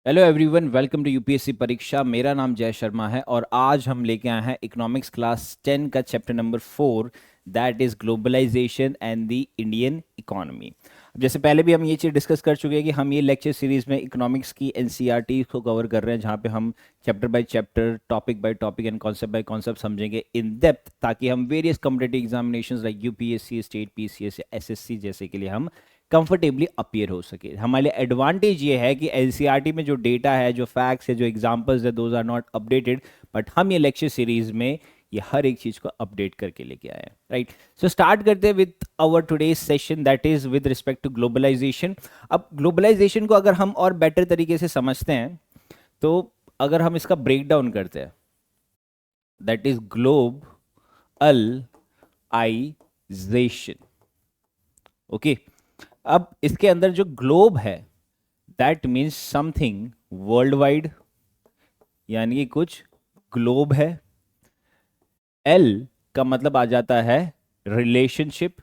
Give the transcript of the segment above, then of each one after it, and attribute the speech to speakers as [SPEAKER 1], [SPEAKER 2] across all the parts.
[SPEAKER 1] Hello everyone, welcome to UPSC परीक्षा। मेरा नाम जय शर्मा है और आज हम लेके आए हैं इकोनॉमिक्स क्लास 10 का chapter number 4, that is globalisation and the Indian economy. जैसे पहले भी हम ये चीज़ डिस्कस कर चुके हैं कि हम ये लेक्चर सीरीज में इकोनॉमिक्स की एनसीईआरटी को कवर कर रहे हैं, जहाँ पे हम chapter by chapter, topic by topic and concept bye concept समझेंगे इन डेप्थ, ताकि हम various competitive examinations like UPSC, state PCS या एसएससी जैसे के लिए हम कंफर्टेबली अपियर हो सके। हमारे लिए एडवांटेज ये है कि एनसीईआरटी में जो डेटा है, जो फैक्ट्स है, जो एग्जांपल्स है, those are not updated, but हम ये लेक्चर सीरीज में ये हर एक चीज को अपडेट करके लेके आए हैं, राइट। सो स्टार्ट करते हैं with our today's session, that is with respect to globalisation. अब ग्लोबलाइजेशन को अगर हम और बेटर तरीके से समझते हैं, तो अगर हम इसका ब्रेक डाउन करते हैं, that is globalization. Okay, अब इसके अंदर जो ग्लोब है that means something worldwide, यानी कि कुछ ग्लोब है। एल का मतलब आ जाता है रिलेशनशिप,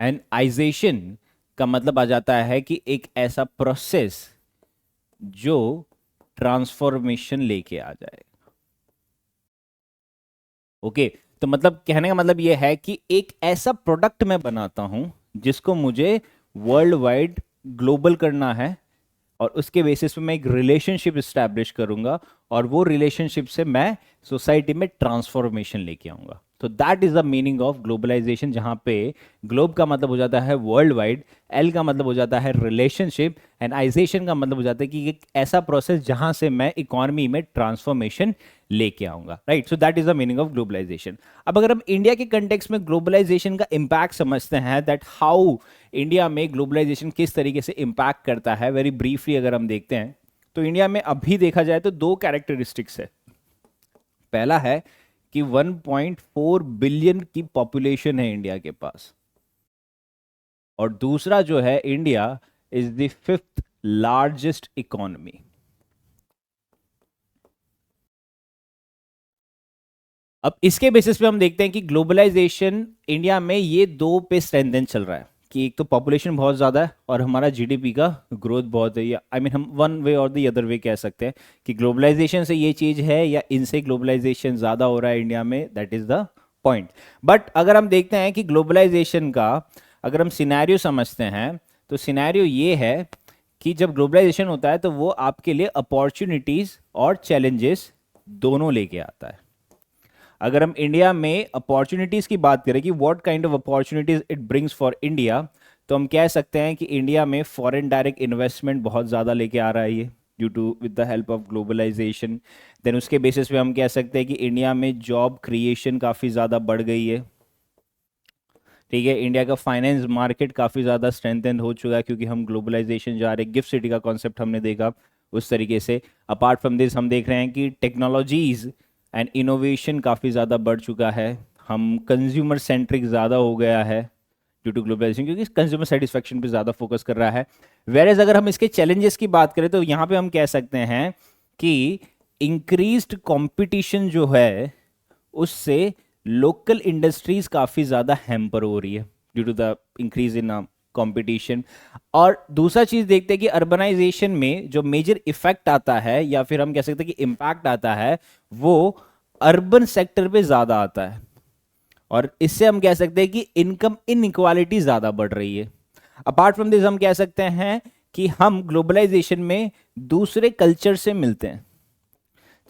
[SPEAKER 1] एंड आइजेशन का मतलब आ जाता है कि एक ऐसा प्रोसेस जो ट्रांसफॉर्मेशन लेके आ जाए। ओके, तो मतलब कहने का मतलब यह है कि एक ऐसा प्रोडक्ट मैं बनाता हूं जिसको मुझे वर्ल्ड वाइड ग्लोबल करना है, और उसके बेसिस पे मैं एक रिलेशनशिप स्टैब्लिश करूंगा, और वो रिलेशनशिप से मैं सोसाइटी में ट्रांसफॉर्मेशन लेके आऊंगा। तो that is the meaning of globalisation, जहां पे ग्लोब का मतलब हो जाता है वर्ल्ड वाइड, एल का मतलब हो जाता है रिलेशनशिप, एंड आइजेशन का मतलब हो जाता है कि एक ऐसा प्रोसेस जहां से मैं इकोनॉमी में ट्रांसफॉर्मेशन लेके आऊंगा, right. So that is the meaning of globalisation. अब अगर हम इंडिया के कंटेक्स्ट में ग्लोबलाइजेशन का इंपैक्ट समझते हैं, दैट हाउ इंडिया में ग्लोबलाइजेशन किस तरीके से इंपैक्ट करता है, वेरी ब्रीफली अगर हम देखते हैं, तो इंडिया में अभी देखा जाए तो दो कैरेक्टरिस्टिक्स है। पहला है कि 1.4 बिलियन की पॉपुलेशन है इंडिया के पास, और दूसरा जो है, India is the fifth largest economy. अब इसके बेसिस पे हम देखते हैं कि ग्लोबलाइजेशन इंडिया में ये दो पे स्ट्रेंथन चल रहा है, कि एक तो पॉपुलेशन बहुत ज़्यादा है और हमारा जीडीपी का ग्रोथ बहुत है, या आई मीन हम वन वे और द अदर वे कह सकते हैं कि ग्लोबलाइजेशन से ये चीज़ है या इनसे ग्लोबलाइजेशन ज़्यादा हो रहा है इंडिया में, that is the point. But अगर हम देखते हैं कि ग्लोबलाइजेशन का अगर हम सिनेरियो समझते हैं, तो सिनेरियो ये है कि जब ग्लोबलाइजेशन होता है तो वो आपके लिए अपॉर्चुनिटीज़ और चैलेंजेस दोनों लेके आता है। अगर हम इंडिया में अपॉर्चुनिटीज की बात करें कि what kind of opportunities it brings for India, तो हम कह सकते हैं कि इंडिया में फॉरेन डायरेक्ट इन्वेस्टमेंट बहुत ज़्यादा लेके आ रहा है ये, due to with the help of globalisation. Then उसके बेसिस पे हम कह सकते हैं कि इंडिया में जॉब क्रिएशन काफ़ी ज़्यादा बढ़ गई है। ठीक है, इंडिया का फाइनेंस मार्केट काफ़ी ज़्यादा स्ट्रेंथन हो चुका है, क्योंकि हम ग्लोबलाइजेशन जा रहे हैं। गिफ्ट सिटी का कॉन्सेप्ट हमने देखा उस तरीके से। अपार्ट फ्रॉम दिस हम देख रहे हैं कि टेक्नोलॉजीज एंड इनोवेशन काफ़ी ज़्यादा बढ़ चुका है। हम कंज्यूमर सेंट्रिक ज़्यादा हो गया है ड्यू टू ग्लोबलाइजेशन, क्योंकि कंज्यूमर सेटिस्फेक्शन पे ज़्यादा फोकस कर रहा है। वेरेज अगर हम इसके चैलेंजेस की बात करें, तो यहाँ पे हम कह सकते हैं कि इंक्रीज्ड कंपटीशन जो है उससे लोकल इंडस्ट्रीज काफ़ी ज़्यादा हैम्पर हो रही है due to the increase in competition. और दूसरा चीज़ देखते हैं कि अर्बनाइजेशन में जो मेजर इफेक्ट आता है, या फिर हम कह सकते हैं कि इम्पैक्ट आता है, वो अर्बन सेक्टर पे ज़्यादा आता है, और इससे हम कह सकते हैं कि इनकम इनइक्वालिटी ज़्यादा बढ़ रही है। अपार्ट फ्रॉम दिस हम कह सकते हैं कि हम ग्लोबलाइजेशन में दूसरे कल्चर से मिलते हैं।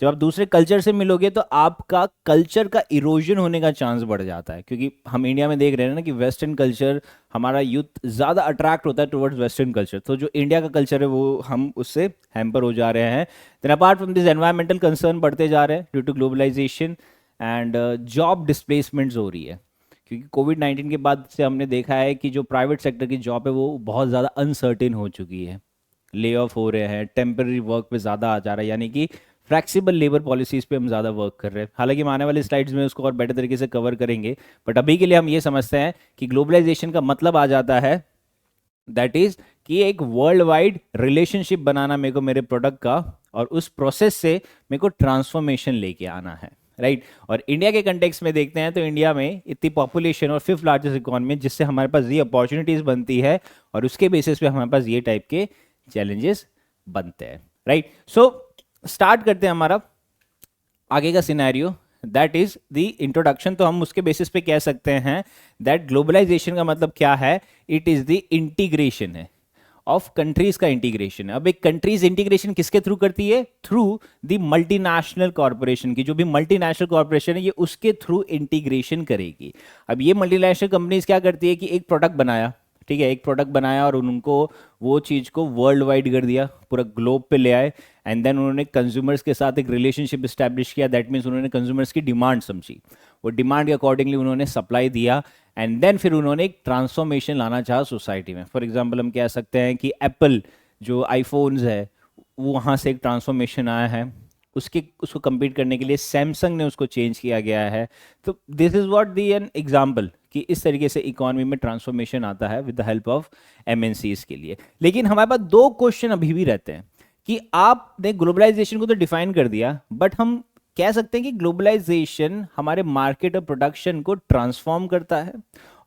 [SPEAKER 1] जब आप दूसरे कल्चर से मिलोगे तो आपका कल्चर का इरोजन होने का चांस बढ़ जाता है, क्योंकि हम इंडिया में देख रहे हैं ना कि वेस्टर्न कल्चर, हमारा यूथ ज़्यादा अट्रैक्ट होता है टुवर्ड्स वेस्टर्न कल्चर, तो जो इंडिया का कल्चर है वो हम उससे हैम्पर हो जा रहे हैं। Then apart from this environmental concern बढ़ते जा रहे हैं due to globalisation, and job displacements हो रही है, क्योंकि कोविड-19 के बाद से हमने देखा है कि जो प्राइवेट सेक्टर की जॉब है वो बहुत ज़्यादा अनसर्टेन हो चुकी है। ले ऑफ हो रहे हैं, टेम्पररी वर्क पे ज़्यादा आ जा रहा है, यानी कि फ्लेक्सिबल लेबर पॉलिसीज़ पे हम ज़्यादा वर्क कर रहे हैं। हालांकि हम आने वाले स्लाइड्स में उसको और बेटर तरीके से कवर करेंगे, बट अभी के लिए हम ये समझते हैं कि ग्लोबलाइजेशन का मतलब आ जाता है दैट इज कि एक वर्ल्ड वाइड रिलेशनशिप बनाना मेरे को मेरे प्रोडक्ट का, और उस प्रोसेस से मेरे को ट्रांसफॉर्मेशन लेके आना है, राइट और इंडिया के कंटेक्स में देखते हैं तो इंडिया में इतनी पॉपुलेशन और फिफ्थ लार्जेस्ट इकोनॉमी, जिससे हमारे पास ये अपॉर्चुनिटीज बनती है और उसके बेसिस पे हमारे पास ये टाइप के चैलेंजेस बनते हैं। राइट सो स्टार्ट करते हैं हमारा आगे का scenario, that is the introduction. तो हम उसके बेसिस पे कह सकते हैं दैट ग्लोबलाइजेशन का मतलब क्या है, इट इज द इंटीग्रेशन है ऑफ कंट्रीज का इंटीग्रेशन है। अब एक कंट्रीज इंटीग्रेशन किसके थ्रू करती है, थ्रू द मल्टीनेशनल कॉर्पोरेशन की, जो भी मल्टीनेशनल कॉर्पोरेशन है ये उसके थ्रू इंटीग्रेशन करेगी। अब ये मल्टीनेशनल कंपनीज क्या करती है कि एक प्रोडक्ट बनाया, ठीक है, एक प्रोडक्ट बनाया और उनको वो चीज़ को वर्ल्ड वाइड कर दिया, पूरा ग्लोब पे ले आए, एंड देन उन्होंने कंज्यूमर्स के साथ एक रिलेशनशिप इस्टेब्लिश किया। दैट मीन्स उन्होंने कंज्यूमर्स की डिमांड समझी, वो डिमांड के अकॉर्डिंगली उन्होंने सप्लाई दिया, एंड देन फिर उन्होंने एक ट्रांसफॉर्मेशन लाना चाहा सोसाइटी में। फॉर एग्जांपल हम कह सकते हैं कि एप्पल जो आईफोन्स है वो वहाँ से एक ट्रांसफॉर्मेशन आया है, उसको compete करने के लिए सैमसंग ने उसको चेंज किया गया है। तो this is what the an example कि इस तरीके से इकोनॉमी में ट्रांसफॉर्मेशन आता है with the help of MNCs के लिए। लेकिन हमारे पास दो क्वेश्चन अभी भी रहते हैं कि आपने ग्लोबलाइजेशन को तो डिफाइन कर दिया, बट हम कह सकते हैं कि ग्लोबलाइजेशन हमारे मार्केट और प्रोडक्शन को ट्रांसफॉर्म करता है,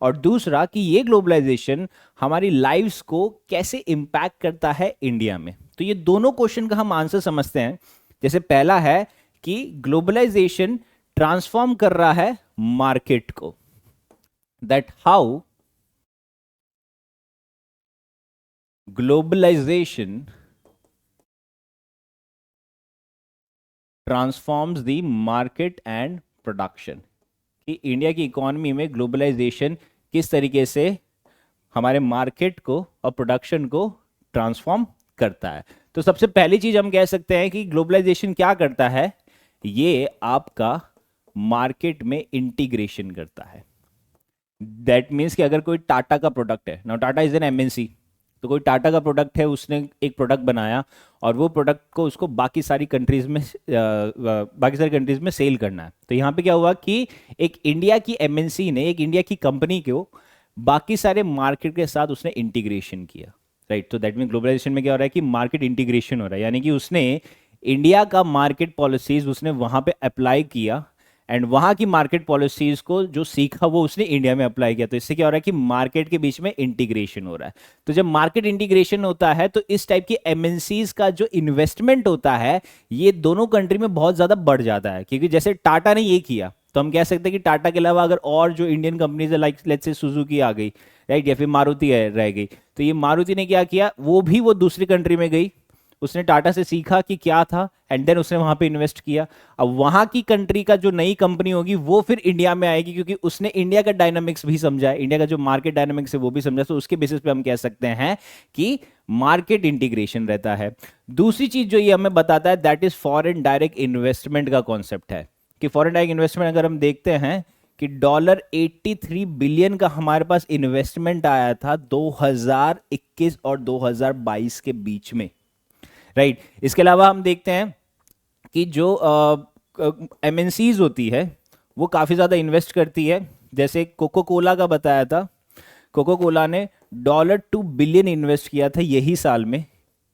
[SPEAKER 1] और दूसरा कि ये ग्लोबलाइजेशन हमारी लाइव्स को कैसे इम्पैक्ट करता है इंडिया में। तो ये दोनों क्वेश्चन का हम आंसर समझते हैं। जैसे पहला है कि ग्लोबलाइजेशन ट्रांसफॉर्म कर रहा है मार्केट को, that how globalisation transforms the market and production, कि इंडिया की इकोनॉमी में ग्लोबलाइजेशन किस तरीके से हमारे मार्केट को और प्रोडक्शन को ट्रांसफॉर्म करता है। तो सबसे पहली चीज हम कह सकते हैं कि ग्लोबलाइजेशन क्या करता है, ये आपका मार्केट में इंटीग्रेशन करता है। दैट मीन्स कि अगर कोई टाटा का प्रोडक्ट है, now Tata is an MNC, तो कोई टाटा का प्रोडक्ट है, उसने एक प्रोडक्ट बनाया और वो प्रोडक्ट को उसको बाकी सारी कंट्रीज में सेल करना है। तो यहाँ पे क्या हुआ कि एक इंडिया की एमएनसी ने, एक इंडिया की कंपनी को बाकी सारे मार्केट के साथ उसने इंटीग्रेशन किया। राइट, तो दैट मीन ग्लोबलाइजेशन में क्या हो रहा है कि मार्केट इंटीग्रेशन हो रहा है, यानी कि उसने इंडिया का मार्केट पॉलिसीज उसने वहां पे अप्लाई किया, एंड वहां की मार्केट पॉलिसीज को जो सीखा वो उसने इंडिया में अप्लाई किया। तो इससे क्या हो रहा है कि मार्केट के बीच में इंटीग्रेशन हो रहा है। तो जब मार्केट इंटीग्रेशन होता है तो इस टाइप की एमएनसीज का जो इन्वेस्टमेंट होता है ये दोनों कंट्री में बहुत ज्यादा बढ़ जाता है, क्योंकि जैसे टाटा ने ये किया तो हम कह सकते हैं कि टाटा के अलावा अगर और जो इंडियन कंपनीज है, लाइक लेट्स से सुजुकी आ गई, राइट, या फिर मारुति है रह गई, तो ये मारुति ने क्या किया, वो दूसरी कंट्री में गई, उसने टाटा से सीखा कि क्या था, एंड देन उसने वहां पे इन्वेस्ट किया। अब वहां की कंट्री का जो नई कंपनी होगी वो फिर इंडिया में आएगी, क्योंकि उसने इंडिया का डायनामिक्स भी समझा है, इंडिया का जो मार्केट डायनामिक्स है वो भी समझा। तो उसके बेसिस पे हम कह सकते हैं कि मार्केट इंटीग्रेशन रहता है। दूसरी चीज जो ये हमें बताता है that is foreign direct investment का कॉन्सेप्ट है, कि फॉरेन डायरेक्ट इन्वेस्टमेंट अगर हम देखते हैं कि $83 बिलियन का हमारे पास इन्वेस्टमेंट आया था 2021 और 2022 के बीच में। राइट, इसके अलावा हम देखते हैं कि जो एमएनसीज होती है वो काफ़ी ज़्यादा इन्वेस्ट करती है। जैसे कोको कोला का बताया था, कोको कोला ने $2 बिलियन इन्वेस्ट किया था यही साल में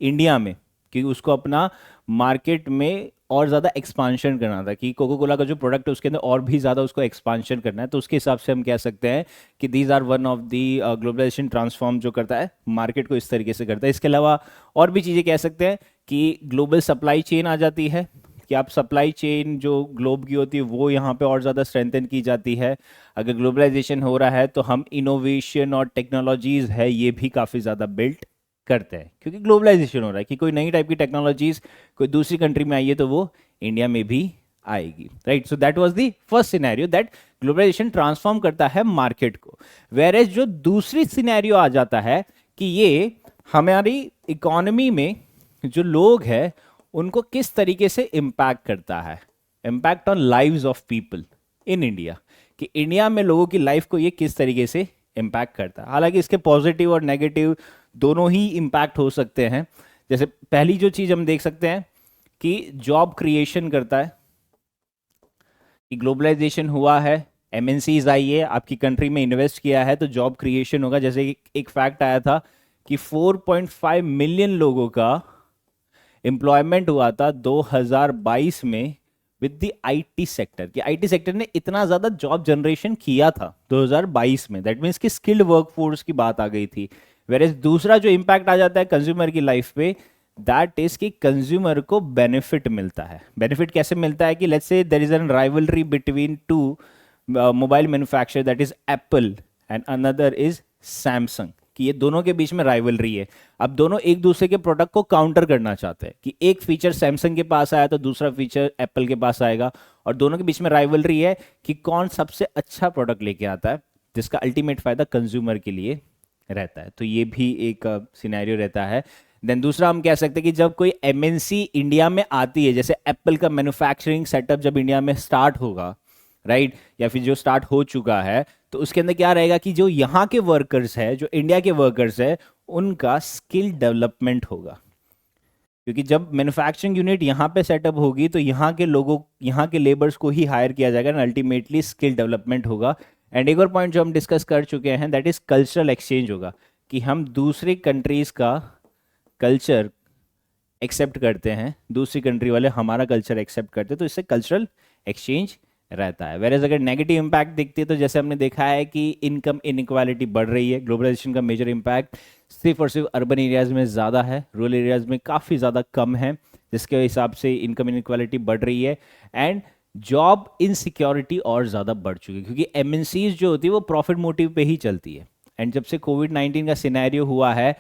[SPEAKER 1] इंडिया में, क्योंकि उसको अपना मार्केट में और ज़्यादा एक्सपांशन करना था, कि कोको कोला का जो प्रोडक्ट है उसके अंदर और भी ज़्यादा उसको एक्सपांशन करना है। तो उसके हिसाब से हम कह सकते हैं कि these are one of the globalisation transform जो करता है मार्केट को इस तरीके से करता है। इसके अलावा और भी चीज़ें कह सकते हैं कि ग्लोबल सप्लाई चेन आ जाती है, कि आप सप्लाई चेन जो ग्लोब की होती है वो यहाँ पे और ज़्यादा स्ट्रेंथन की जाती है। अगर ग्लोबलाइजेशन हो रहा है तो हम इनोवेशन और टेक्नोलॉजीज़ है ये भी काफ़ी ज़्यादा बिल्ट करते हैं, क्योंकि ग्लोबलाइजेशन हो रहा है कि कोई नई टाइप की टेक्नोलॉजीज कोई दूसरी कंट्री में आई है तो वो इंडिया में भी आएगी। Right, so that was the first scenario, that globalisation transform करता है मार्केट को। वेयर एज जो दूसरी सिनेरियो आ जाता है कि ये हमारी इकोनॉमी में जो लोग हैं उनको किस तरीके से इम्पैक्ट करता है, impact on lives of people in India, कि इंडिया में लोगों की लाइफ को ये किस तरीके से इम्पैक्ट करता है। हालांकि इसके पॉजिटिव और नेगेटिव दोनों ही इम्पैक्ट हो सकते हैं। जैसे पहली जो चीज हम देख सकते हैं कि जॉब क्रिएशन करता है, कि ग्लोबलाइजेशन हुआ है, एमएनसीज आई है, आपकी कंट्री में इन्वेस्ट किया है तो जॉब क्रिएशन होगा। जैसे एक फैक्ट आया था कि 4.5 मिलियन लोगों का एम्प्लॉयमेंट हुआ था 2022 में विद द आईटी सेक्टर, कि आईटी सेक्टर ने इतना ज़्यादा जॉब जनरेशन किया था 2022 में, दैट मीन्स कि स्किल्ड वर्कफोर्स की बात आ गई थी। वेर दूसरा जो इम्पैक्ट आ जाता है कंज्यूमर की लाइफ पे, दैट इज कि कंज्यूमर को बेनिफिट मिलता है। बेनिफिट कैसे मिलता है कि let's say there is an rivalry between two mobile manufacturer, that is Apple and another is Samsung, कि ये दोनों के बीच में राइवलरी है। अब दोनों एक दूसरे के प्रोडक्ट को काउंटर करना चाहते हैं कि एक फीचर सैमसंग के पास आया तो दूसरा फीचर एप्पल के पास आएगा, और दोनों के बीच में राइवलरी है कि कौन सबसे अच्छा प्रोडक्ट लेके आता है, जिसका अल्टीमेट फायदा कंज्यूमर के लिए रहता है। तो ये भी एक सिनेरियो रहता है। देन दूसरा हम कह सकते हैं कि जब कोई एमएनसी इंडिया में आती है, जैसे एप्पल का मैन्युफैक्चरिंग सेटअप जब इंडिया में स्टार्ट होगा, राइट, या फिर जो स्टार्ट हो चुका है, तो उसके अंदर क्या रहेगा कि जो यहाँ के वर्कर्स है, जो इंडिया के वर्कर्स है, उनका स्किल डेवलपमेंट होगा। क्योंकि जब मैन्युफैक्चरिंग यूनिट यहाँ पे सेटअप होगी तो यहाँ के लोगों, यहाँ के लेबर्स को ही हायर किया जाएगा, अल्टीमेटली स्किल डेवलपमेंट होगा। एंड एक और पॉइंट जो हम डिस्कस कर चुके हैं, दैट इज कल्चरल एक्सचेंज होगा, कि हम दूसरी कंट्रीज का कल्चर एक्सेप्ट करते हैं, दूसरी कंट्री वाले हमारा कल्चर एक्सेप्ट करते हैं, तो इससे कल्चरल एक्सचेंज रहता है। वेरएज अगर नेगेटिव इंपैक्ट दिखती है तो जैसे हमने देखा है कि इनकम इनइक्वालिटी बढ़ रही है, ग्लोबलाइजेशन का मेजर इंपैक्ट सिर्फ और सिर्फ अर्बन एरियाज में ज़्यादा है, रूरल एरियाज में काफ़ी ज़्यादा कम है, जिसके हिसाब से इनकम इनइक्वालिटी बढ़ रही है। एंड जॉब इनसिक्योरिटी और ज़्यादा बढ़ चुकी है, क्योंकि एमएनसीज जो होती है वो प्रॉफिट मोटिव पे ही चलती है। एंड जब से कोविड-19 का सिनेरियो हुआ है,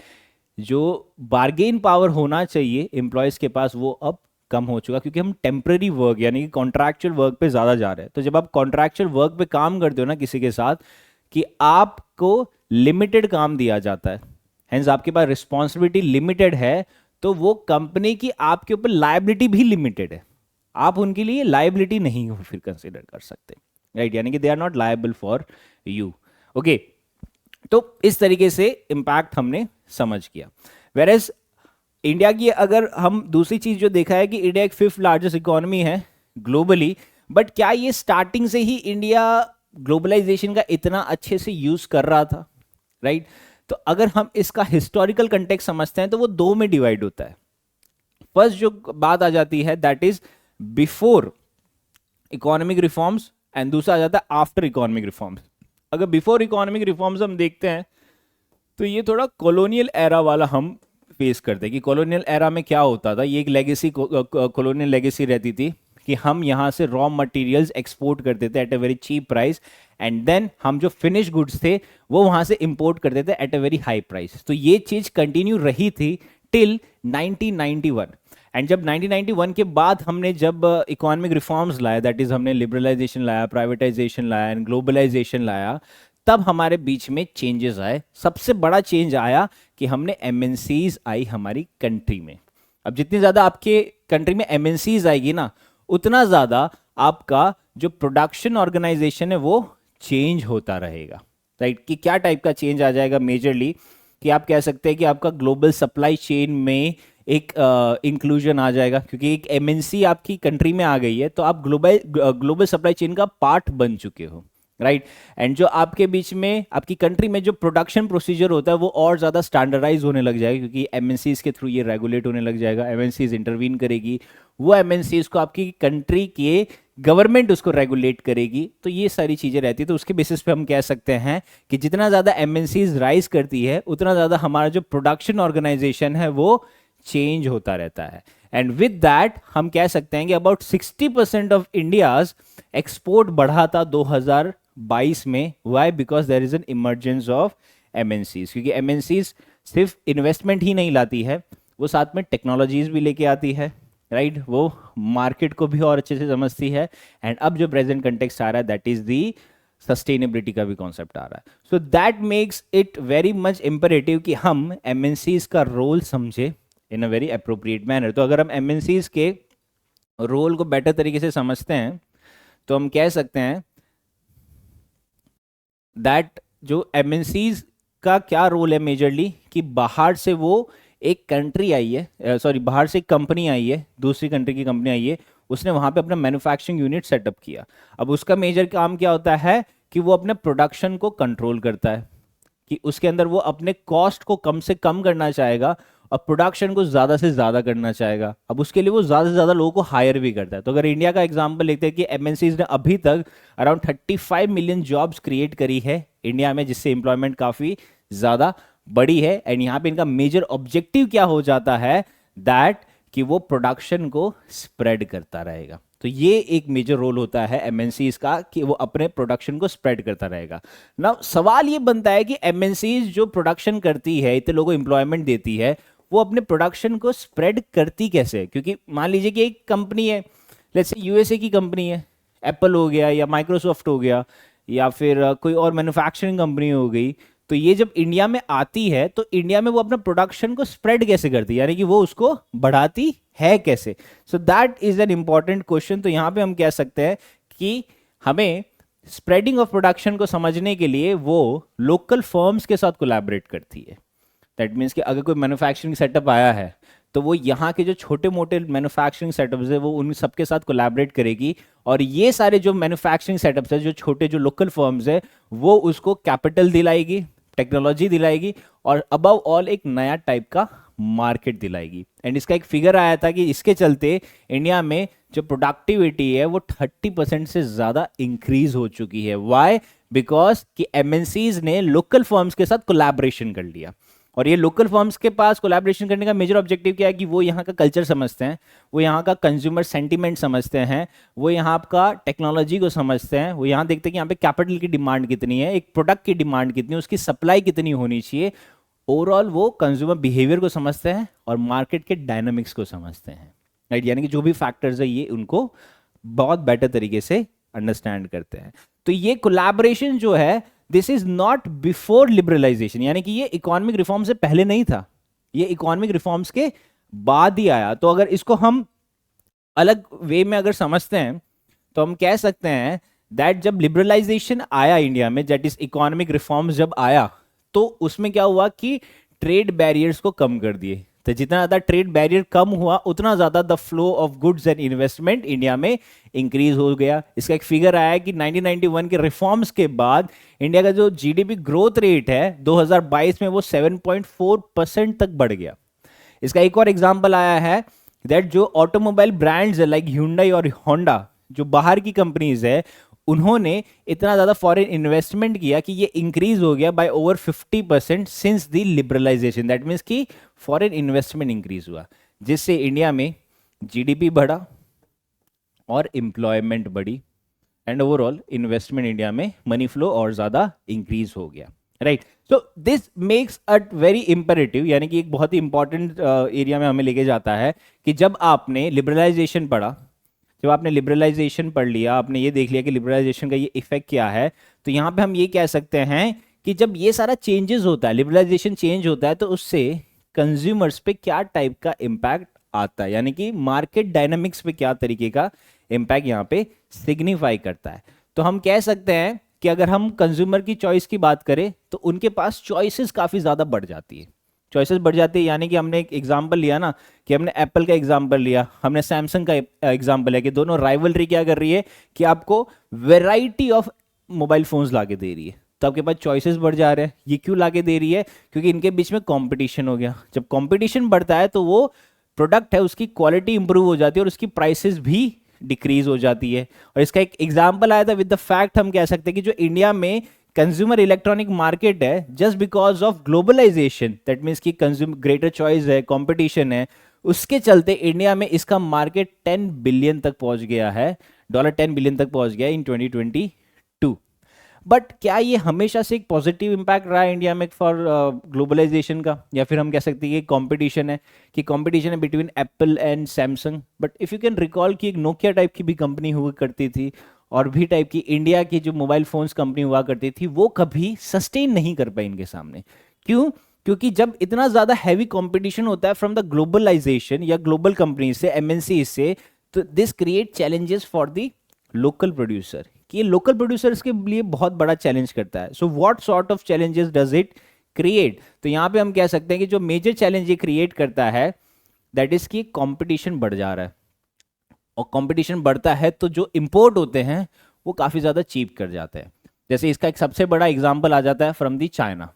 [SPEAKER 1] जो बार्गेन पावर होना चाहिए एम्प्लॉयज़ के पास वो अब कम हो चुका, क्योंकि हम टेम्पररी वर्क यानी कि कॉन्ट्रैक्चुअल वर्क पे ज़्यादा जा रहे हैं। तो जब आप कॉन्ट्रैक्चुअल वर्क पे काम करते हो ना किसी के साथ, कि आपको लिमिटेड काम दिया जाता है, हेंस आपके पास रिस्पॉन्सिबिलिटी लिमिटेड है, तो वो कंपनी की आपके ऊपर लायबिलिटी भी लिमिटेड है, आप उनके लिए लायबिलिटी नहीं हो फिर कंसिडर कर सकते, राइट, यानी कि they are not liable for you. Okay, तो इस तरीके से इंपैक्ट हमने समझ किया। वेरएज इंडिया की अगर हम दूसरी चीज जो देखा है कि इंडिया एक 5th लार्जेस्ट इकोनॉमी है ग्लोबली, बट क्या ये स्टार्टिंग से ही इंडिया ग्लोबलाइजेशन का इतना अच्छे से यूज कर रहा था, राइट? तो अगर हम इसका हिस्टोरिकल कंटेक्स्ट समझते हैं तो वो दो में डिवाइड होता है। फर्स्ट जो बात आ जाती है that is before economic reforms, and दूसरा आ जाता है आफ्टर इकोनॉमिक रिफॉर्म्स। अगर बिफोर इकोनॉमिक रिफॉर्म्स हम देखते हैं तो ये थोड़ा कॉलोनियल एरा वाला हम फेस करते हैं कि कॉलोनियल एरा में क्या होता था। ये एक लेगेसी, कॉलोनियल लेगेसी रहती थी कि हम यहाँ से रॉ मटेरियल्स एक्सपोर्ट करते थे at a very cheap price, and then हम जो फिनिश गुड्स थे वो वहाँ से इंपोर्ट करते थे at a very high price. तो ये चीज़ कंटिन्यू रही थी टिल 1991। एंड जब 1991 के बाद हमने जब इकोनॉमिक रिफॉर्म्स लाया, दैट इज हमने लिबरलाइजेशन लाया, प्राइवेटाइजेशन लाया एंड ग्लोबलाइजेशन लाया, तब हमारे बीच में चेंजेस आए। सबसे बड़ा चेंज आया कि हमने एमएनसीज आई हमारी कंट्री में। अब जितनी ज़्यादा आपके कंट्री में एमएनसीज आएगी ना, उतना ज़्यादा आपका जो प्रोडक्शन ऑर्गेनाइजेशन है वो चेंज होता रहेगा, राइट? कि क्या टाइप का चेंज आ जाएगा मेजरली, कि आप कह सकते हैं कि आपका ग्लोबल सप्लाई चेन में एक इंक्लूजन आ जाएगा, क्योंकि एक एमएनसी आपकी कंट्री में आ गई है तो आप ग्लोबल सप्लाई चेन का पार्ट बन चुके हो, राइट? एंड जो आपके बीच में आपकी कंट्री में जो प्रोडक्शन प्रोसीजर होता है वो और ज़्यादा स्टैंडर्डाइज होने लग जाएगा, क्योंकि एमएनसीज के थ्रू ये रेगुलेट होने लग जाएगा। एमएनसीज इंटरवीन करेगी, वो एमएनसीज को आपकी कंट्री के गवर्नमेंट उसको रेगुलेट करेगी। तो ये सारी चीज़ें रहती है। तो उसके बेसिस पे हम कह सकते हैं कि जितना ज़्यादा एमएनसीज राइज करती है उतना ज़्यादा हमारा जो प्रोडक्शन ऑर्गेनाइजेशन है वो चेंज होता रहता है। एंड विद दैट हम कह सकते हैं कि अबाउट 60% ऑफ इंडियाज एक्सपोर्ट बढ़ा था 2022 में। Why? Because there is an emergence of MNCs, क्योंकि एमएनसीज सिर्फ इन्वेस्टमेंट ही नहीं लाती है, वो साथ में टेक्नोलॉजीज भी लेके आती है, राइट? वो मार्केट को भी और अच्छे से समझती है। एंड अब जो प्रेजेंट कंटेक्स्ट आ रहा है दैट इज दी सस्टेनेबिलिटी का भी कॉन्सेप्ट आ रहा है। So that makes it very much imperative कि हम एमएनसीज का रोल समझे इन अ वेरी अप्रोप्रिएट मैनर। तो अगर हम एमएनसीज के रोल को बेटर तरीके से समझते हैं तो हम कह सकते हैं दैट जो एमएनसीज का क्या रोल है मेजरली, कि बाहर से वो एक कंट्री आई है, सॉरी बाहर से एक कंपनी आई है, दूसरी कंट्री की कंपनी आई है, उसने वहाँ पे अपना मैन्युफैक्चरिंग यूनिट सेटअप किया। अब उसका मेजर काम क्या होता है कि वो अपने प्रोडक्शन को कंट्रोल करता है, कि उसके अंदर वो अपने कॉस्ट को कम से कम करना चाहेगा और प्रोडक्शन को ज़्यादा से ज़्यादा करना चाहेगा। अब उसके लिए वो ज़्यादा से ज़्यादा लोगों को हायर भी करता है। तो अगर इंडिया का एग्जांपल लेते हैं कि एमएनसीज ने अभी तक अराउंड 35 मिलियन जॉब्स क्रिएट करी है इंडिया में, जिससे एम्प्लॉयमेंट काफ़ी ज़्यादा बड़ी है। एंड यहाँ पे इनका मेजर ऑब्जेक्टिव क्या हो जाता है, दैट कि वो प्रोडक्शन को स्प्रेड करता रहेगा। तो ये एक मेजर रोल होता है एमएनसीज का कि वो अपने प्रोडक्शन को स्प्रेड करता रहेगा ना। सवाल ये बनता है कि एमएनसीज जो प्रोडक्शन करती है, इतने लोगों को एम्प्लॉयमेंट देती है, वो अपने प्रोडक्शन को स्प्रेड करती कैसे है? क्योंकि मान लीजिए कि एक कंपनी है, लेट्स से यूएसए की कंपनी है, एप्पल हो गया या माइक्रोसॉफ्ट हो गया या फिर कोई और मैन्युफैक्चरिंग कंपनी हो गई, तो ये जब इंडिया में आती है तो इंडिया में वो अपना प्रोडक्शन को स्प्रेड कैसे करती है, यानी कि वो उसको बढ़ाती है कैसे? सो that is an important question. तो यहां पे हम कह सकते हैं कि हमें स्प्रेडिंग ऑफ प्रोडक्शन को समझने के लिए वो लोकल फर्म्स के साथ कोलैबोरेट करती है। दैट मीन्स कि अगर कोई मैन्युफैक्चरिंग सेटअप आया है तो वो यहाँ के जो छोटे मोटे मैन्युफैक्चरिंग सेटअप्स है वो उन सबके साथ कोलैबोरेट करेगी, और ये सारे जो मैन्युफैक्चरिंग सेटअप्स है, जो छोटे जो लोकल फर्म्स है, वो उसको कैपिटल दिलाएगी, टेक्नोलॉजी दिलाएगी, और अबव ऑल एक नया टाइप का मार्केट दिलाएगी। एंड इसका एक फिगर आया था कि इसके चलते इंडिया में जो प्रोडक्टिविटी है वो 30% से ज़्यादा इंक्रीज हो चुकी है। वाई? बिकॉज कि एमएनसीज ने लोकल फर्म्स के साथ कोलैबोरेशन कर लिया। और ये लोकल फर्म्स के पास कोलैबोरेशन करने का मेजर ऑब्जेक्टिव क्या है कि वो यहाँ का कल्चर समझते हैं, वो यहाँ का कंज्यूमर सेंटीमेंट समझते हैं, वो यहाँ का टेक्नोलॉजी को समझते हैं, वो यहाँ देखते हैं कि यहाँ पे कैपिटल की डिमांड कितनी है, एक प्रोडक्ट की डिमांड कितनी है, उसकी सप्लाई कितनी होनी चाहिए। ओवरऑल वो कंज्यूमर बिहेवियर को समझते हैं और मार्केट के डायनामिक्स को समझते हैं, राइट? यानी कि जो भी फैक्टर्स है ये उनको बहुत बेटर तरीके से अंडरस्टैंड करते हैं। तो ये कोलैबोरेशन जो है, this is not before liberalisation, यानी कि ये इकोनॉमिक रिफॉर्म से पहले नहीं था, ये इकोनॉमिक रिफॉर्म्स के बाद ही आया। तो अगर इसको हम अलग वे में अगर समझते हैं तो हम कह सकते हैं दैट जब लिबरलाइजेशन आया इंडिया में, दैट इज इकोनॉमिक रिफॉर्म्स जब आया, तो उसमें क्या हुआ कि ट्रेड बैरियर्स को कम कर दिए। तो जितना ज़्यादा ट्रेड बैरियर कम हुआ उतना ज़्यादा the flow of goods and investment India में इंक्रीज हो गया। इसका एक फिगर आया कि 1991 के रिफॉर्म्स के बाद इंडिया का जो जीडीपी ग्रोथ रेट है 2022 में वो 7.4% तक बढ़ गया। इसका एक और एग्जाम्पल आया है दैट जो ऑटोमोबाइल ब्रांड्स है लाइक Hyundai और होंडा, जो बाहर की कंपनीज है, उन्होंने इतना ज़्यादा फॉरेन इन्वेस्टमेंट किया कि ये इंक्रीज हो गया by over 50% since the liberalisation. That means कि फॉरेन इन्वेस्टमेंट इंक्रीज हुआ, जिससे इंडिया में जीडीपी बढ़ा और एम्प्लॉयमेंट बढ़ी, एंड ओवरऑल इन्वेस्टमेंट इंडिया में मनी फ्लो और ज़्यादा इंक्रीज हो गया, right? So this makes a very imperative, यानी कि एक बहुत ही इंपॉर्टेंट एरिया में हमें लेके जाता है कि जब आपने लिबरलाइजेशन पढ़ा, जब आपने लिबरलाइजेशन पढ़ लिया, आपने ये देख लिया कि लिबरलाइजेशन का ये इफेक्ट क्या है, तो यहाँ पे हम ये कह सकते हैं कि जब ये सारा चेंजेस होता है, लिबरलाइजेशन चेंज होता है, तो उससे कंज्यूमर्स पे क्या टाइप का इम्पैक्ट आता है, यानी कि मार्केट डायनामिक्स पे क्या तरीके का इम्पैक्ट यहाँ पे सिग्निफाई करता है। तो हम कह सकते हैं कि अगर हम कंज्यूमर की चॉइस की बात करें तो उनके पास चॉइसेस काफ़ी ज़्यादा बढ़ जाती है, चॉइसेस बढ़ जाती है। यानी कि हमने एक एग्जांपल लिया ना, कि हमने एप्पल का एग्जांपल लिया, हमने सैमसंग का एग्जांपल है कि दोनों राइवलरी क्या कर रही है कि आपको वैरायटी ऑफ मोबाइल फोन्स लाके दे रही है, तो आपके पास चॉइसेस बढ़ जा रहे हैं। ये क्यों लाके दे रही है? क्योंकि इनके बीच में कंपटीशन हो गया। जब कंपटीशन बढ़ता है तो वो प्रोडक्ट है उसकी क्वालिटी इंप्रूव हो जाती है और उसकी प्राइसेस भी डिक्रीज हो जाती है। और इसका एक एग्जाम्पल आया था विद द फैक्ट, हम कह सकते हैं कि जो इंडिया में कंज्यूमर इलेक्ट्रॉनिक मार्केट है, just because of globalisation, that means कि कंज्यूमर ग्रेटर चॉइस है, कंपटीशन है, उसके चलते इंडिया में इसका मार्केट 10 बिलियन तक पहुंच गया है, $10 बिलियन तक पहुंच गया इन 2022। बट क्या ये हमेशा से एक पॉजिटिव इंपैक्ट रहा है इंडिया में फॉर ग्लोबलाइजेशन का? या फिर हम कह सकते हैं कि कंपटीशन है, कि कंपटीशन है between Apple and Samsung. But if you can recall कि एक नोकिया टाइप की भी कंपनी हुआ करती थी और भी टाइप की इंडिया की जो मोबाइल फोन्स कंपनी हुआ करती थी, वो कभी सस्टेन नहीं कर पाई इनके सामने। क्यों? क्योंकि जब इतना ज़्यादा हैवी कंपटीशन होता है फ्रॉम द ग्लोबलाइजेशन या ग्लोबल कंपनी से, एमएनसी से, तो this create challenges for the local producer, कि ये लोकल प्रोड्यूसर्स के लिए बहुत बड़ा चैलेंज करता है। So what sort of challenges does it create? तो यहाँ पे हम कह सकते हैं कि जो मेजर चैलेंज ये क्रिएट करता है दैट इज कि कंपटीशन बढ़ जा रहा है, और कंपटीशन बढ़ता है तो जो इंपोर्ट होते हैं वो काफ़ी ज़्यादा चीप कर जाते हैं। जैसे इसका एक सबसे बड़ा एग्जाम्पल आ जाता है फ्रॉम दी चाइना,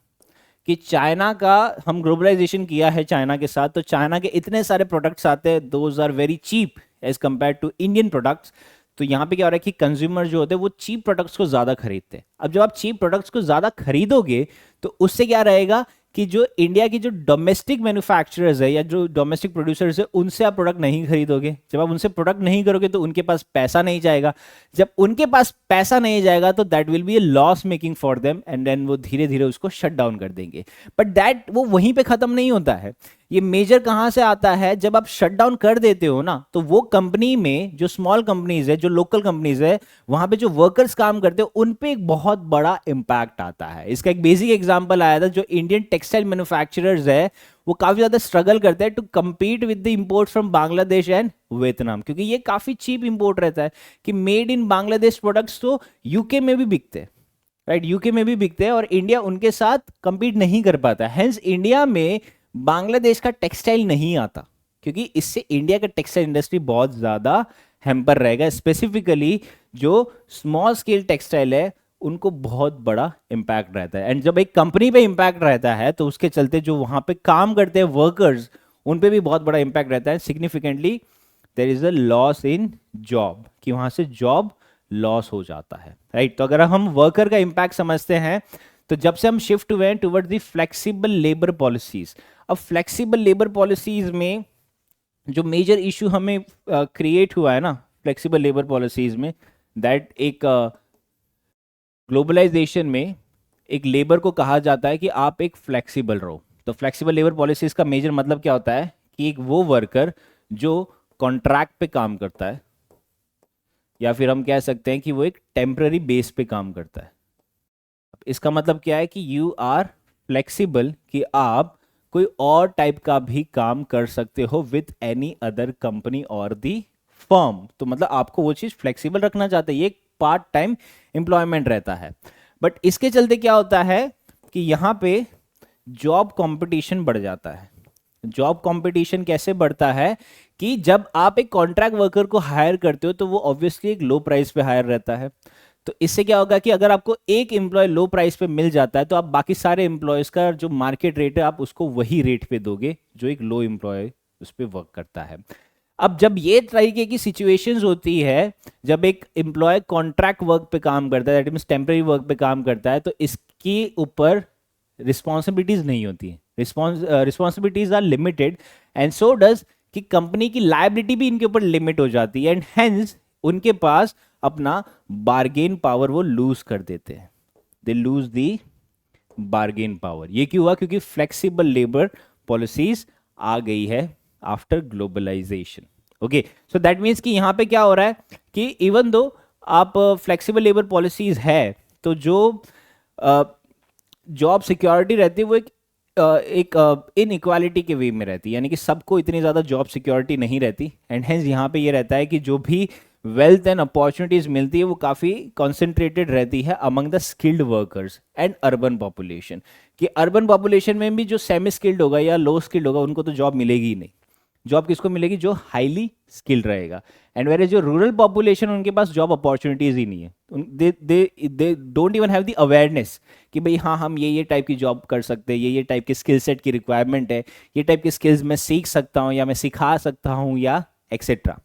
[SPEAKER 1] कि चाइना का हम ग्लोबलाइजेशन किया है चाइना के साथ, तो चाइना के इतने सारे प्रोडक्ट्स आते हैं, those are very cheap as compare to Indian products. तो यहाँ पे क्या हो रहा है कि कंज्यूमर जो होते हैं वो चीप प्रोडक्ट्स को ज़्यादा खरीदते हैं। अब जब आप चीप प्रोडक्ट्स को ज़्यादा खरीदोगे तो उससे क्या रहेगा कि जो इंडिया की जो डोमेस्टिक मैन्युफैक्चरर्स है या जो डोमेस्टिक प्रोड्यूसर्स है उनसे आप प्रोडक्ट नहीं खरीदोगे। जब आप उनसे प्रोडक्ट नहीं करोगे तो उनके पास पैसा नहीं जाएगा। जब उनके पास पैसा नहीं जाएगा तो that will be a loss making for them, and then वो धीरे धीरे उसको शट डाउन कर देंगे। बट दैट वो वहीं पे खत्म नहीं होता है। ये मेजर कहाँ से आता है, जब आप शट डाउन कर देते हो ना, तो वो कंपनी में जो स्मॉल कंपनीज है, जो लोकल कंपनीज है, वहां पे जो वर्कर्स काम करते हैं उन पे एक बहुत बड़ा इंपैक्ट आता है। इसका एक बेसिक एग्जांपल आया था, जो इंडियन टेक्सटाइल मैन्युफैक्चरर्स है वो काफी ज्यादा स्ट्रगल करते हैं to compete with the import from Bangladesh and Vietnam, क्योंकि ये काफी चीप इंपोर्ट रहता है कि मेड इन बांग्लादेश प्रोडक्ट्स तो यूके में भी बिकते हैं, राइट, यूके में भी बिकते हैं, और इंडिया उनके साथ कंपीट नहीं कर पाता। हेंस इंडिया में बांग्लादेश का टेक्सटाइल नहीं आता, क्योंकि इससे इंडिया का टेक्सटाइल इंडस्ट्री बहुत ज्यादा हैम्पर रहेगा। स्पेसिफिकली जो स्मॉल स्केल टेक्सटाइल है उनको बहुत बड़ा इंपैक्ट रहता है। एंड जब एक कंपनी पे इंपैक्ट रहता है तो उसके चलते जो वहां पे काम करते हैं वर्कर्स उन पे भी बहुत बड़ा इंपैक्ट रहता है। Significantly there is a loss in job, कि वहां से जॉब लॉस हो जाता है, राइट। तो अगर हम वर्कर का इंपैक्ट समझते हैं तो जब से हम शिफ्ट हुए हैं towards the flexible labour policies, अब फ्लेक्सिबल लेबर पॉलिसीज में जो मेजर इशू हमें क्रिएट हुआ है ना फ्लेक्सिबल लेबर पॉलिसीज में, दैट एक ग्लोबलाइजेशन में एक लेबर को कहा जाता है कि आप एक फ्लेक्सिबल रहो। तो फ्लेक्सिबल लेबर पॉलिसीज का मेजर मतलब क्या होता है कि एक वो वर्कर जो कॉन्ट्रैक्ट पे काम करता है, या फिर हम कह सकते हैं कि वो एक टेम्पररी बेस पे काम करता है। इसका मतलब क्या है कि यू आर फ्लेक्सिबल, कि आप कोई और टाइप का भी काम कर सकते हो विथ एनी अदर कंपनी और दी फर्म। तो मतलब आपको वो चीज फ्लेक्सिबल रखना चाहते हैं, ये एक पार्ट टाइम एम्प्लॉयमेंट रहता है। बट इसके चलते क्या होता है कि यहाँ पे जॉब कंपटीशन बढ़ जाता है। जॉब कंपटीशन कैसे बढ़ता है कि जब आप एक कॉन्ट्रैक्ट वर्कर को हायर करते हो तो वो ऑब्वियसली एक लो प्राइस पे हायर रहता है। तो इससे क्या होगा कि अगर आपको एक एम्प्लॉय लो प्राइस पे मिल जाता है तो आप बाकी सारे एम्प्लॉयज का जो मार्केट रेट है आप उसको वही रेट पे दोगे जो एक लो एम्प्लॉय उस पर वर्क करता है। अब जब ये तरीके की सिचुएशंस होती है, जब एक एम्प्लॉय कॉन्ट्रैक्ट वर्क पे काम करता है, दैट मींस टेम्पररी वर्क पे काम करता है, तो इसके ऊपर रिस्पॉन्सिबिलिटीज नहीं होती है, responsibilities are limited, and so does कि कंपनी की लायबिलिटी भी इनके ऊपर लिमिट हो जाती है, एंड हेंस उनके पास अपना बार्गेन पावर वो लूज कर देते हैं, they lose the bargain power. ये क्यों हुआ? क्योंकि फ्लेक्सिबल लेबर पॉलिसीज आ गई है after globalisation. Okay, so that means कि यहां पे क्या हो रहा है कि इवन दो आप फ्लेक्सिबल लेबर पॉलिसीज है तो जो जॉब सिक्योरिटी रहती है वो एक इनइक्वालिटी के वे में रहती है, यानी कि सबको इतनी ज़्यादा जॉब सिक्योरिटी नहीं रहती, एंड हेंस यहाँ पे ये रहता है कि जो भी वेल्थ एंड अपॉर्चुनिटीज मिलती है वो काफ़ी कॉन्सेंट्रेटेड रहती है among the skilled workers and urban population, कि अर्बन पॉपुलेशन में भी जो सेमी स्किल्ड होगा या लो स्किल्ड होगा उनको तो जॉब मिलेगी ही नहीं। जॉब किसको मिलेगी? जो हाईली स्किल्ड रहेगा। एंड वेर जो रूरल पॉपुलेशन उनके पास जॉब अपॉर्चुनिटीज ही नहीं है, they don't even have the awareness कि भाई हाँ हम ये टाइप की जॉब कर सकते हैं, ये टाइप के स्किल सेट की रिक्वायरमेंट है, ये टाइप के स्किल्स मैं सीख सकता हूँ या मैं सिखा सकता हूँ या एक्सेट्रा।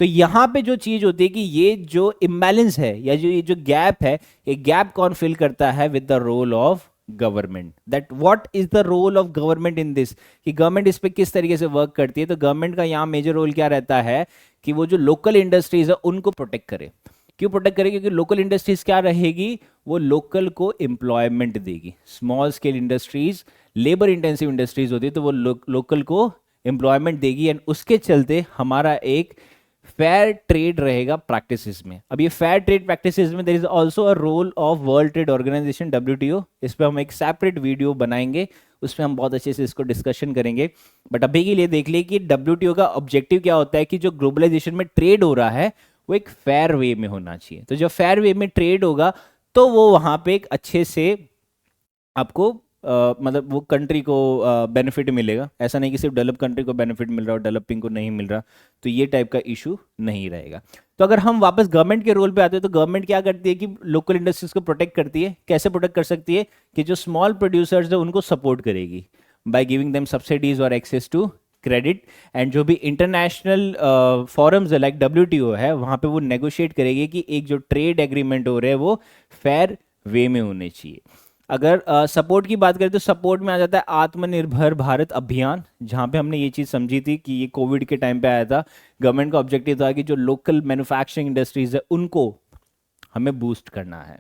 [SPEAKER 1] तो यहाँ पे जो चीज होती है कि ये जो इम्बैलेंस है या जो ये जो गैप है, ये गैप कौन फिल करता है? With the role of government. That what is the role of government in this, कि गवर्नमेंट इस पे किस तरीके से वर्क करती है। तो गवर्नमेंट का यहाँ मेजर रोल क्या रहता है कि वो जो लोकल इंडस्ट्रीज है उनको प्रोटेक्ट करे। क्यों प्रोटेक्ट करे? क्योंकि लोकल इंडस्ट्रीज क्या रहेगी? वो लोकल को एम्प्लॉयमेंट देगी। Small scale industries labour intensive industries होती है तो वो लोकल को एम्प्लॉयमेंट देगी, एंड उसके चलते हमारा एक फेयर ट्रेड रहेगा प्रैक्टिसेस में। अब ये फेयर ट्रेड प्रैक्टिसेस में there is also a role of World Trade Organization WTO। इस पे हम एक सेपरेट वीडियो बनाएंगे, उसमें हम बहुत अच्छे से इसको डिस्कशन करेंगे। बट अभी के लिए देख लिए कि WTO का ऑब्जेक्टिव क्या होता है कि जो ग्लोबलाइजेशन में ट्रेड हो रहा है वो एक फेयर वे में होना चाहिए। तो जब फेयर वे में ट्रेड होगा तो वो वहां पे एक अच्छे से आपको मतलब वो कंट्री को बेनिफिट मिलेगा, ऐसा नहीं कि सिर्फ डेवलप कंट्री को बेनिफिट मिल रहा और डेवलपिंग को नहीं मिल रहा, तो ये टाइप का इशू नहीं रहेगा। तो अगर हम वापस गवर्नमेंट के रोल पे आते हैं तो गवर्नमेंट क्या करती है कि लोकल इंडस्ट्रीज को प्रोटेक्ट करती है। कैसे प्रोटेक्ट कर सकती है? कि जो स्मॉल प्रोड्यूसर्स है उनको सपोर्ट करेगी बाय गिविंग देम सब्सिडीज और एक्सेस टू क्रेडिट, एंड जो भी इंटरनेशनल फॉरम्स है लाइक WTO है, वहाँ पे वो नेगोशिएट करेगी कि एक जो ट्रेड एग्रीमेंट हो रहे हैं वो फेयर वे में होने चाहिए। अगर सपोर्ट की बात करें तो सपोर्ट में आ जाता है आत्मनिर्भर भारत अभियान, जहाँ पे हमने ये चीज़ समझी थी कि ये कोविड के टाइम पे आया था। गवर्नमेंट का ऑब्जेक्टिव था कि जो लोकल मैन्युफैक्चरिंग इंडस्ट्रीज है उनको हमें बूस्ट करना है।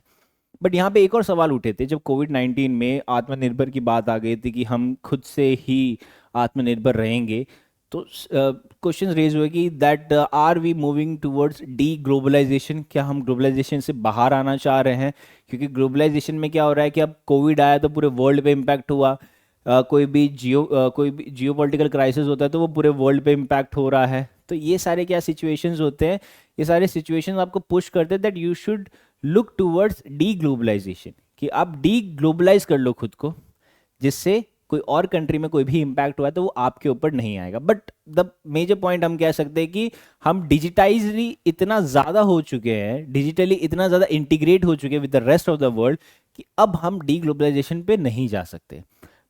[SPEAKER 1] बट यहाँ पे एक और सवाल उठे थे जब कोविड-19 में आत्मनिर्भर की बात आ गई थी कि हम खुद से ही आत्मनिर्भर रहेंगे, तो क्वेश्चन रेज हुए कि that are we moving towards deglobalisation, क्या हम ग्लोबलाइजेशन से बाहर आना चाह रहे हैं? क्योंकि ग्लोबलाइजेशन में क्या हो रहा है कि अब कोविड आया तो पूरे वर्ल्ड पे इम्पैक्ट हुआ, कोई भी जियोपॉलिटिकल क्राइसिस होता है तो वो पूरे वर्ल्ड पे इम्पैक्ट हो रहा है। तो ये सारे क्या सिचुएशंस होते हैं, ये सारे सिचुएशंस आपको पुश करते हैं that you should look towards deglobalisation, कि आप डी ग्लोबलाइज कर लो खुद को, जिससे कोई और कंट्री में कोई भी इंपैक्ट हुआ है तो वो आपके ऊपर नहीं आएगा। बट द मेजर पॉइंट हम कह सकते हैं कि हम डिजिटाइजली इतना ज़्यादा हो चुके हैं, डिजिटली इतना ज़्यादा इंटीग्रेट हो चुके हैं with the rest of the world कि अब हम डी ग्लोबलाइजेशन पे नहीं जा सकते।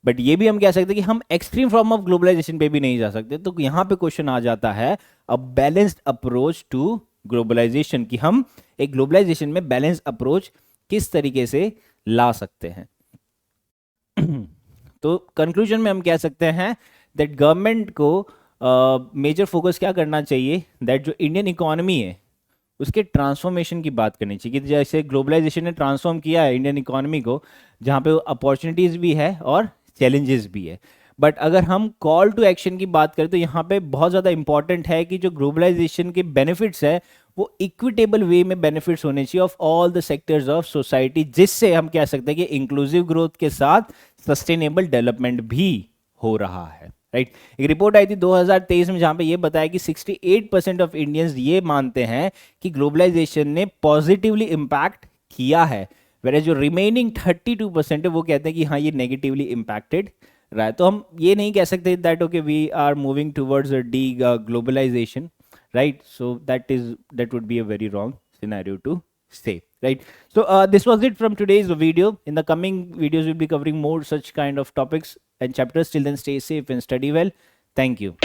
[SPEAKER 1] बट ये भी हम कह सकते हैं कि हम एक्सट्रीम फॉर्म ऑफ ग्लोबलाइजेशन पे भी नहीं जा सकते। तो यहाँ पे क्वेश्चन आ जाता है a balanced approach to globalisation, कि हम एक ग्लोबलाइजेशन में बैलेंस अप्रोच किस तरीके से ला सकते हैं। तो कंक्लूजन में हम कह सकते हैं दैट गवर्नमेंट को मेजर फोकस क्या करना चाहिए, दैट जो इंडियन इकोनॉमी है उसके ट्रांसफॉर्मेशन की बात करनी चाहिए, कि जैसे ग्लोबलाइजेशन ने ट्रांसफॉर्म किया है इंडियन इकोनॉमी को, जहाँ पे अपॉर्चुनिटीज भी है और चैलेंजेस भी है। बट अगर हम कॉल टू एक्शन की बात करें तो यहाँ पे बहुत ज़्यादा इंपॉर्टेंट है कि जो ग्लोबलाइजेशन के बेनिफिट्स है वो इक्विटेबल वे में बेनिफिट्स होने चाहिए of all the sectors of society, जिससे हम कह सकते हैं कि इंक्लूसिव ग्रोथ के साथ सस्टेनेबल डेवलपमेंट भी हो रहा है। राइट, एक रिपोर्ट आई थी 2023 में जहां पे ये बताया कि 68% ऑफ इंडियंस ये मानते हैं कि ग्लोबलाइजेशन ने पॉजिटिवली इम्पैक्ट किया है, वेयर जो रिमेनिंग 32% है वो कहते हैं कि हाँ ये नेगेटिवली इम्पैक्टेड रहा है। तो हम ये नहीं कह सकते that okay we are moving towards deglobalisation, right? So that would be a very wrong scenario to say, right? So this was it from today's video. In the coming videos we'll be covering more such kind of topics and chapters. Till then, stay safe and study well. Thank you.